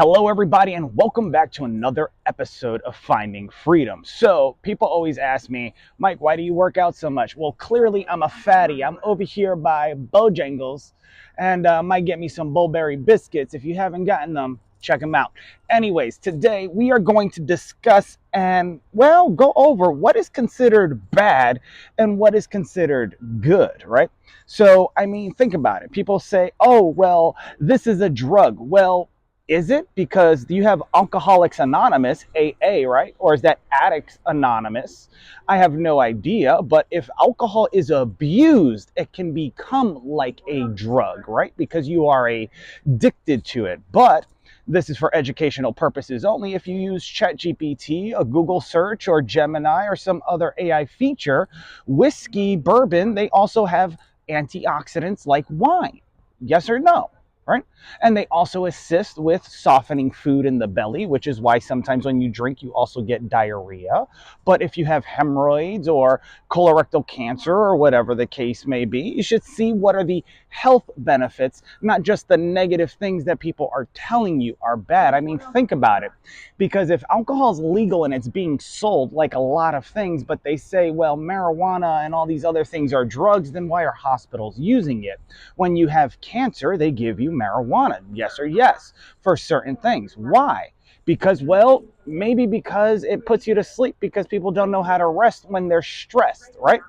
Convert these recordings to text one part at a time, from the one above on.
Hello, everybody, and welcome back to another episode of Finding Freedom. So, people always ask me, Mike, why do you work out so much? Well, clearly, I'm a fatty. I'm over here by Bojangles and might get me some Bulberry biscuits. If you haven't gotten them, check them out. Anyways, today we are going to discuss and, well, go over what is considered bad and what is considered good, right? So, I mean, think about it. People say, oh, well, this is a drug. Well, is it? Because you have Alcoholics Anonymous, AA, right? Or is that Addicts Anonymous? I have no idea. But if alcohol is abused, it can become like a drug, right? Because you are addicted to it. But this is for educational purposes only. If you use ChatGPT, a Google search, or Gemini, or some other AI feature, whiskey, bourbon, they also have antioxidants like wine. Yes or no? Right? And they also assist with softening food in the belly, which is why sometimes when you drink, you also get diarrhea. But if you have hemorrhoids or colorectal cancer or whatever the case may be, you should see what are the health benefits, not just the negative things that people are telling you are bad. I mean, think about it. Because if alcohol is legal and it's being sold like a lot of things, but they say, well, marijuana and all these other things are drugs, then why are hospitals using it? When you have cancer, they give you marijuana, yes or yes, for certain things. Why? Because, well, maybe because it puts you to sleep because people don't know how to rest when they're stressed, right?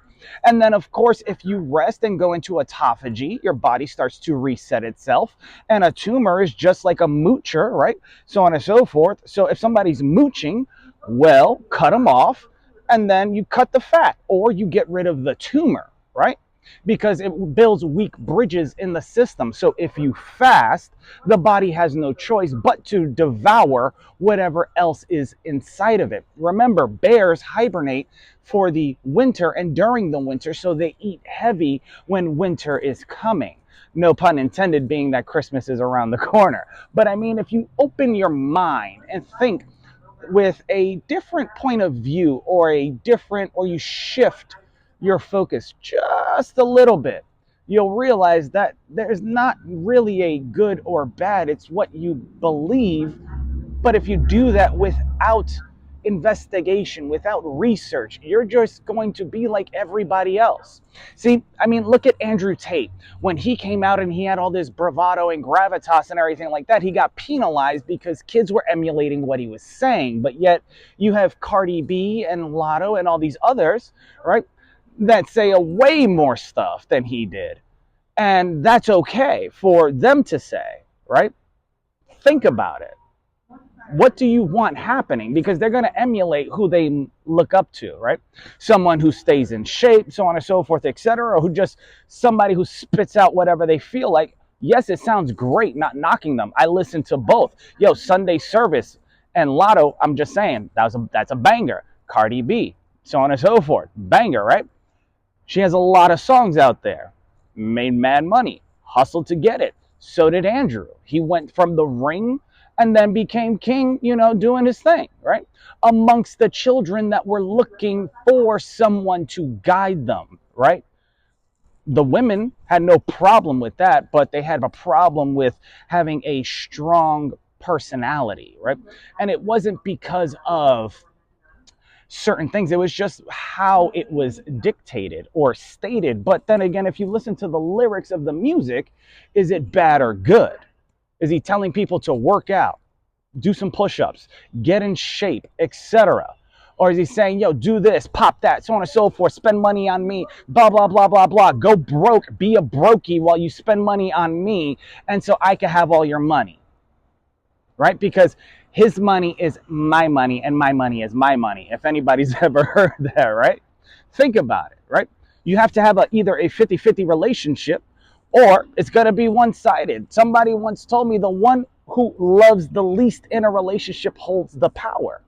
And then, of course, if you rest and go into autophagy, your body starts to reset itself. And a tumor is just like a moocher, right? So on and so forth. So if somebody's mooching, well, cut them off and then you cut the fat or you get rid of the tumor, right? Because it builds weak bridges in the system. So if you fast, the body has no choice but to devour whatever else is inside of it. Remember, bears hibernate for the winter and during the winter, so they eat heavy when winter is coming. No pun intended, being that Christmas is around the corner. But I mean, if you open your mind and think with a different point of view or you shift your focus just a little bit, you'll realize that there's not really a good or bad. It's what you believe. But if you do that without investigation, without research, you're just going to be like everybody else. See, I mean, look at Andrew Tate. When he came out and he had all this bravado and gravitas and everything like that, he got penalized because kids were emulating what he was saying. But yet you have Cardi B and Lotto and all these others, right, that say a way more stuff than he did. And that's okay for them to say, right? Think about it. What do you want happening? Because they're going to emulate who they look up to, right? Someone who stays in shape, so on and so forth, etc., or who just somebody who spits out whatever they feel like. Yes, it sounds great, not knocking them. I listen to both. Yo, Sunday Service and Lotto, I'm just saying, that's a banger. Cardi B, so on and so forth. Banger, right? She has a lot of songs out there. Made mad money. Hustled to get it. So did Andrew. He went from the ring and then became king, doing his thing, right? Amongst the children that were looking for someone to guide them, right? The women had no problem with that, but they had a problem with having a strong personality, right? And it wasn't because of certain things. It was just how it was dictated or stated. But then again, if you listen to the lyrics of the music, is it bad or good? Is he telling people to work out, do some push-ups, get in shape, etc.? Or is he saying, yo, do this, pop that, so on and so forth, spend money on me, blah, blah, blah, blah, blah. Go broke, be a brokey while you spend money on me, and so I can have all your money, right? Because his money is my money and my money is my money, if anybody's ever heard that, right? Think about it, right? You have to have either a 50-50 relationship or it's going to be one-sided. Somebody once told me the one who loves the least in a relationship holds the power.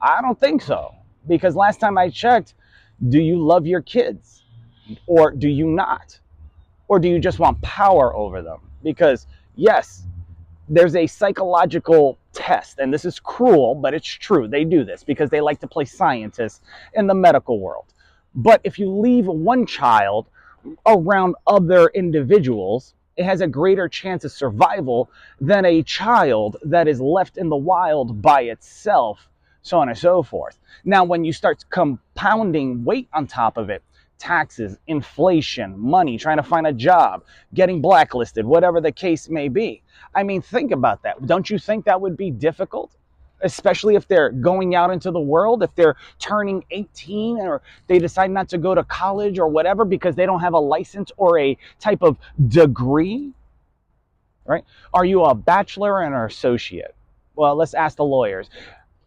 I don't think so. Because last time I checked, do you love your kids? Or do you not? Or do you just want power over them? Because, yes, there's a psychological test, and this is cruel, but it's true. They do this because they like to play scientists in the medical world. But if you leave one child around other individuals, It has a greater chance of survival than a child that is left in the wild by itself, so on and so forth. Now, when you start compounding weight on top of it, taxes, inflation, money, trying to find a job, getting blacklisted, whatever the case may be. I mean, think about that. Don't you think that would be difficult? Especially if they're going out into the world, if they're turning 18 or they decide not to go to college or whatever because they don't have a license or a type of degree, right? Are you a bachelor and an associate? Well, let's ask the lawyers.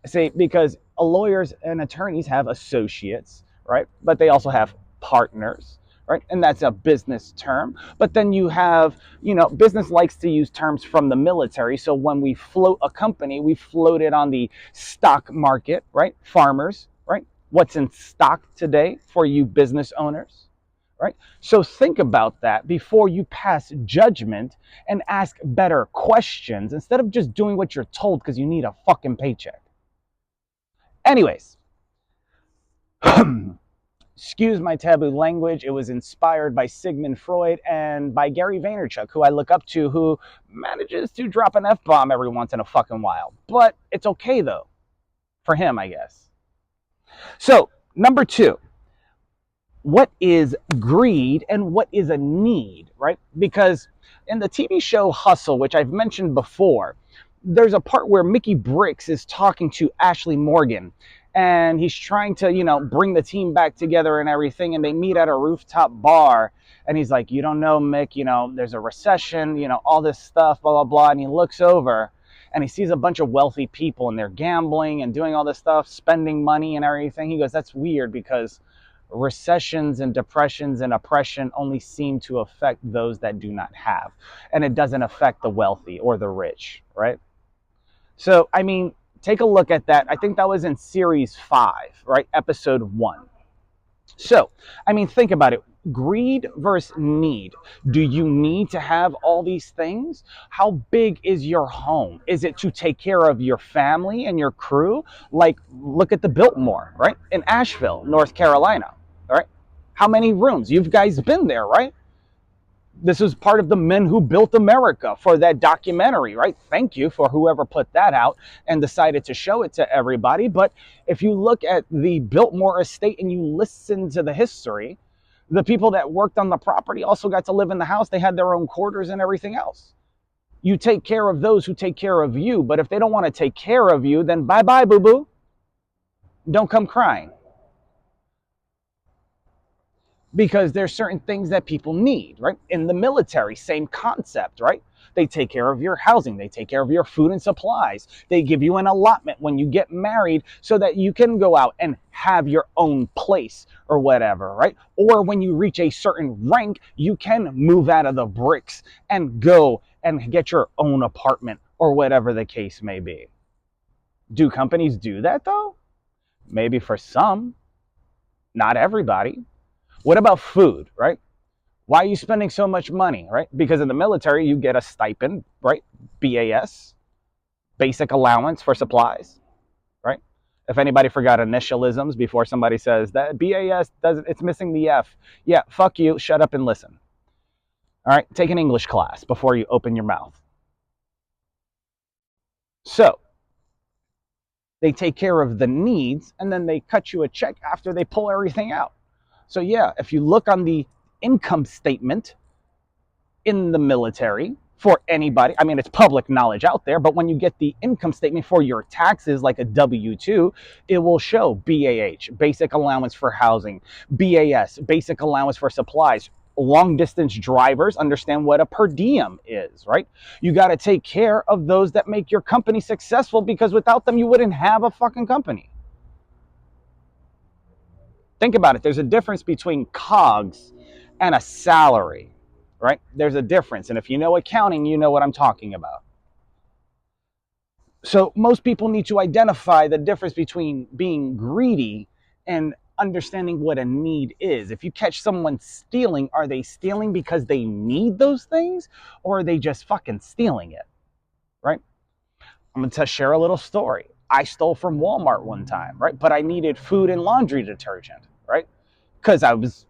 Say, because lawyers and attorneys have associates, right? But they also have partners, right? And that's a business term. But then you have, business likes to use terms from the military. So when we float a company, we float it on the stock market, right? Farmers, right? What's in stock today for you business owners, right? So think about that before you pass judgment and ask better questions instead of just doing what you're told because you need a fucking paycheck. Anyways, excuse my taboo language. It was inspired by Sigmund Freud and by Gary Vaynerchuk, who I look up to, who manages to drop an F-bomb every once in a fucking while. But it's okay, though, for him, I guess. So, number 2, what is greed and what is a need, right? Because in the TV show Hustle, which I've mentioned before, there's a part where Mickey Bricks is talking to Ashley Morgan and he's trying to, bring the team back together and everything. And they meet at a rooftop bar and he's like, you don't know, Mick, there's a recession, all this stuff, blah, blah, blah. And he looks over and he sees a bunch of wealthy people and they're gambling and doing all this stuff, spending money and everything. He goes, that's weird because recessions and depressions and oppression only seem to affect those that do not have. And it doesn't affect the wealthy or the rich, right? So, I mean, take a look at that. I think that was in series 5, right? Episode 1. So, I mean, think about it. Greed versus need. Do you need to have all these things? How big is your home? Is it to take care of your family and your crew? Like, look at the Biltmore, right? In Asheville, North Carolina, all right? How many rooms? You've guys been there, right? This is part of the Men Who Built America for that documentary, right? Thank you for whoever put that out and decided to show it to everybody. But if you look at the Biltmore estate and you listen to the history, the people that worked on the property also got to live in the house. They had their own quarters and everything else. You take care of those who take care of you. But if they don't want to take care of you, then bye-bye, boo-boo. Don't come crying. Because there's certain things that people need, right? In the military, same concept, right? They take care of your housing. They take care of your food and supplies. They give you an allotment when you get married so that you can go out and have your own place or whatever, right? Or when you reach a certain rank, you can move out of the bricks and go and get your own apartment or whatever the case may be. Do companies do that though? Maybe for some, not everybody. What about food, right? Why are you spending so much money, right? Because in the military, you get a stipend, right? BAS, basic allowance for supplies, right? If anybody forgot initialisms before somebody says that BAS doesn't, it's missing the F. Yeah, fuck you, shut up and listen. All right, take an English class before you open your mouth. So, they take care of the needs and then they cut you a check after they pull everything out. So yeah, if you look on the income statement in the military for anybody, I mean, it's public knowledge out there, but when you get the income statement for your taxes, like a W-2, it will show BAH, basic allowance for housing, BAS, basic allowance for supplies. Long distance drivers understand what a per diem is, right? You got to take care of those that make your company successful because without them, you wouldn't have a fucking company. Think about it. There's a difference between COGS and a salary, right? There's a difference. And if you know accounting, you know what I'm talking about. So most people need to identify the difference between being greedy and understanding what a need is. If you catch someone stealing, are they stealing because they need those things or are they just fucking stealing it, right? I'm going to share a little story. I stole from Walmart one time, right? But I needed food and laundry detergent, right? Because I was,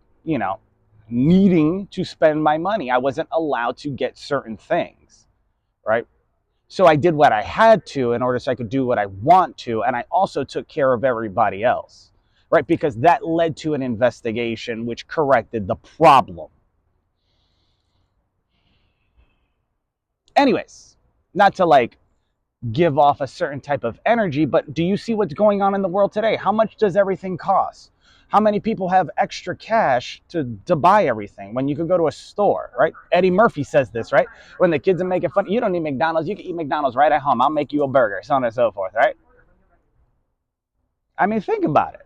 needing to spend my money. I wasn't allowed to get certain things, right? So I did what I had to in order so I could do what I want to. And I also took care of everybody else, right? Because that led to an investigation which corrected the problem. Anyways, not to like give off a certain type of energy, but do you see what's going on in the world today? How much does everything cost? How many people have extra cash to buy everything when you could go to a store, right? Eddie Murphy says this, right? When the kids are making fun, you don't need McDonald's, you can eat McDonald's right at home. I'll make you a burger, so on and so forth, right? I mean, think about it.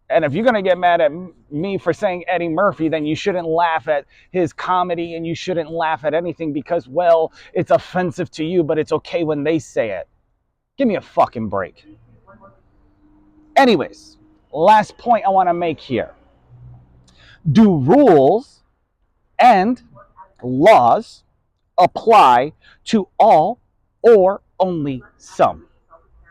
And if you're going to get mad at me for saying Eddie Murphy, then you shouldn't laugh at his comedy and you shouldn't laugh at anything because, well, it's offensive to you, but it's okay when they say it. Give me a fucking break. Anyways, last point I want to make here. Do rules and laws apply to all or only some?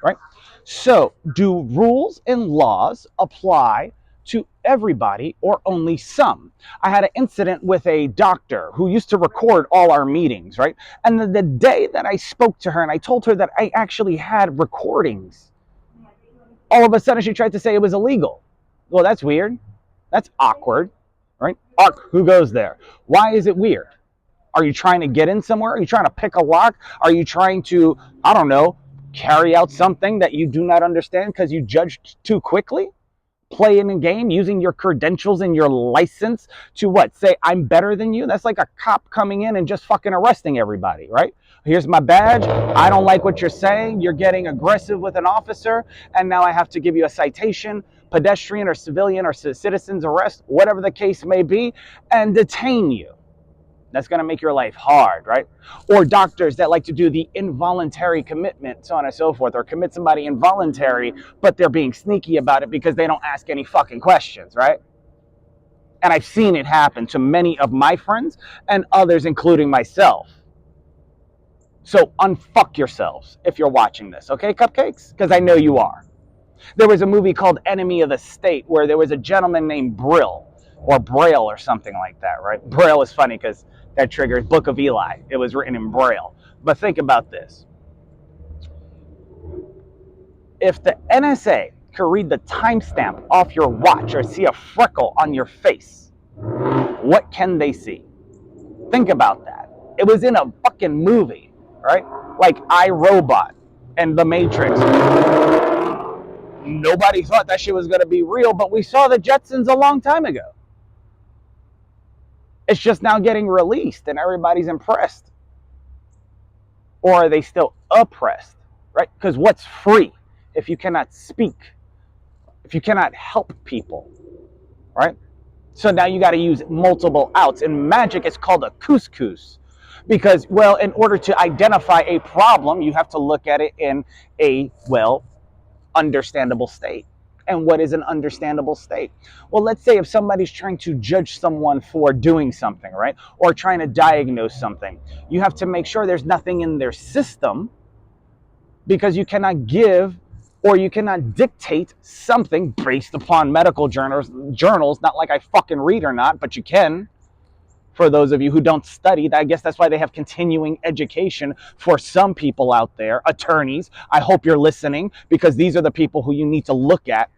Right? So, do rules and laws apply to everybody or only some? I had an incident with a doctor who used to record all our meetings, right? And the day that I spoke to her and I told her that I actually had recordings, all of a sudden she tried to say it was illegal. Well, that's weird. That's awkward, right? Who goes there? Why is it weird? Are you trying to get in somewhere? Are you trying to pick a lock? Are you trying to, I don't know, carry out something that you do not understand because you judged too quickly? Playing a game, using your credentials and your license to what? Say, I'm better than you? That's like a cop coming in and just fucking arresting everybody, right? Here's my badge. I don't like what you're saying. You're getting aggressive with an officer, and now I have to give you a citation, pedestrian or civilian or citizen's arrest, whatever the case may be, and detain you. That's going to make your life hard, right? Or doctors that like to do the involuntary commitment, so on and so forth, or commit somebody involuntary, but they're being sneaky about it because they don't ask any fucking questions, right? And I've seen it happen to many of my friends and others, including myself. So unfuck yourselves if you're watching this, okay, cupcakes? Because I know you are. There was a movie called Enemy of the State where there was a gentleman named Brill, or Braille or something like that, right? Braille is funny because that triggers Book of Eli. It was written in Braille. But think about this. If the NSA could read the timestamp off your watch or see a freckle on your face, what can they see? Think about that. It was in a fucking movie, right? Like iRobot and The Matrix. Nobody thought that shit was going to be real, but we saw the Jetsons a long time ago. It's just now getting released and everybody's impressed. Or are they still oppressed, right? Because what's free if you cannot speak, if you cannot help people, right? So now you got to use multiple outs. In magic, it's called a couscous. Because, well, in order to identify a problem, you have to look at it in a, well, understandable state. And what is an understandable state? Well, let's say if somebody's trying to judge someone for doing something, right? Or trying to diagnose something, you have to make sure there's nothing in their system, because you cannot give or you cannot dictate something based upon medical journals, not like I fucking read or not, but you can. For those of you who don't study, I guess that's why they have continuing education for some people out there, attorneys. I hope you're listening, because these are the people who you need to look at.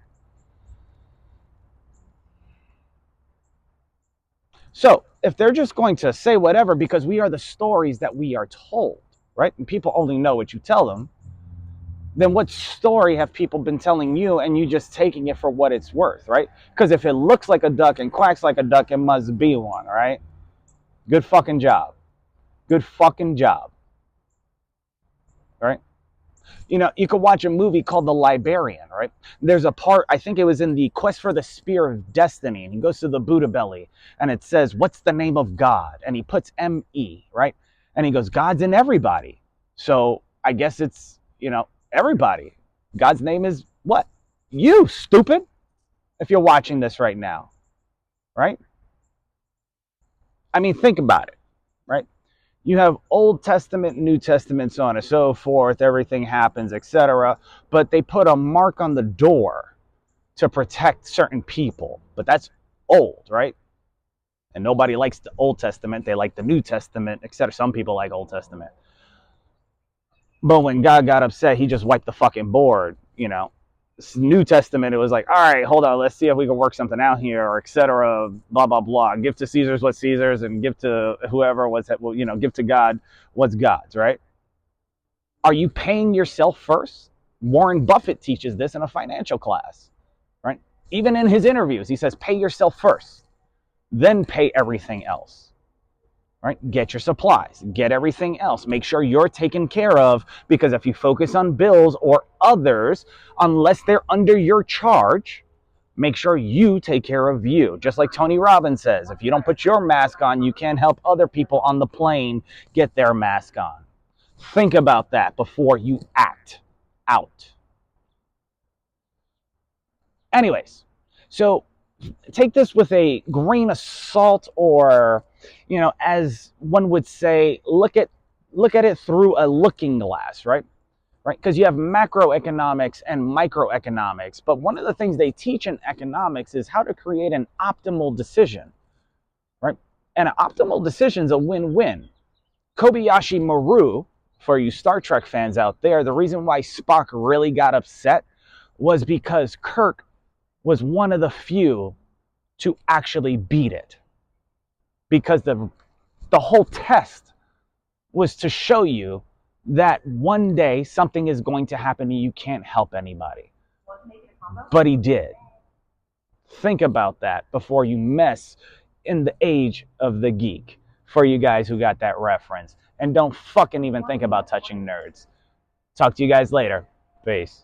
So if they're just going to say whatever because we are the stories that we are told, right? And people only know what you tell them, then what story have people been telling you and you just taking it for what it's worth, right? Because if it looks like a duck and quacks like a duck, it must be one, right? Good fucking job. Good fucking job. Right? You know, you could watch a movie called The Librarian, right? There's a part, I think it was in the Quest for the Spear of Destiny, and he goes to the Buddha belly, and it says, what's the name of God? And he puts M-E, right? And he goes, God's in everybody. So I guess it's, you know, everybody. God's name is what? You, stupid. If you're watching this right now, right? I mean, think about it, right? You have Old Testament, New Testament, so on and so forth. Everything happens, etc. But they put a mark on the door to protect certain people. But that's old, right? And nobody likes the Old Testament. They like the New Testament, etc. Some people like Old Testament. But when God got upset, he just wiped the fucking board, you know. This New Testament, it was like, all right, hold on, let's see if we can work something out here, or etc. Blah blah blah. Give to Caesar's what's Caesar's, and give to whoever what's, well, you know, give to God what's God's, right? Are you paying yourself first? Warren Buffett teaches this in a financial class, right? Even in his interviews, he says, pay yourself first, then pay everything else. Right? Get your supplies, get everything else. Make sure you're taken care of, because if you focus on bills or others, unless they're under your charge, make sure you take care of you. Just like Tony Robbins says, if you don't put your mask on, you can't help other people on the plane get their mask on. Think about that before you act out. Anyways, so take this with a grain of salt, or, you know, as one would say, look at it through a looking glass, right? Because you have macroeconomics and microeconomics, but one of the things they teach in economics is how to create an optimal decision, right? And an optimal decision is a win-win. Kobayashi Maru, for you Star Trek fans out there, the reason why Spock really got upset was because Kirk was one of the few to actually beat it, because the whole test was to show you that one day something is going to happen and you can't help anybody. But he did. Think about that before you mess in the age of the geek, for you guys who got that reference. And don't fucking even think about touching nerds. Talk to you guys later. Peace.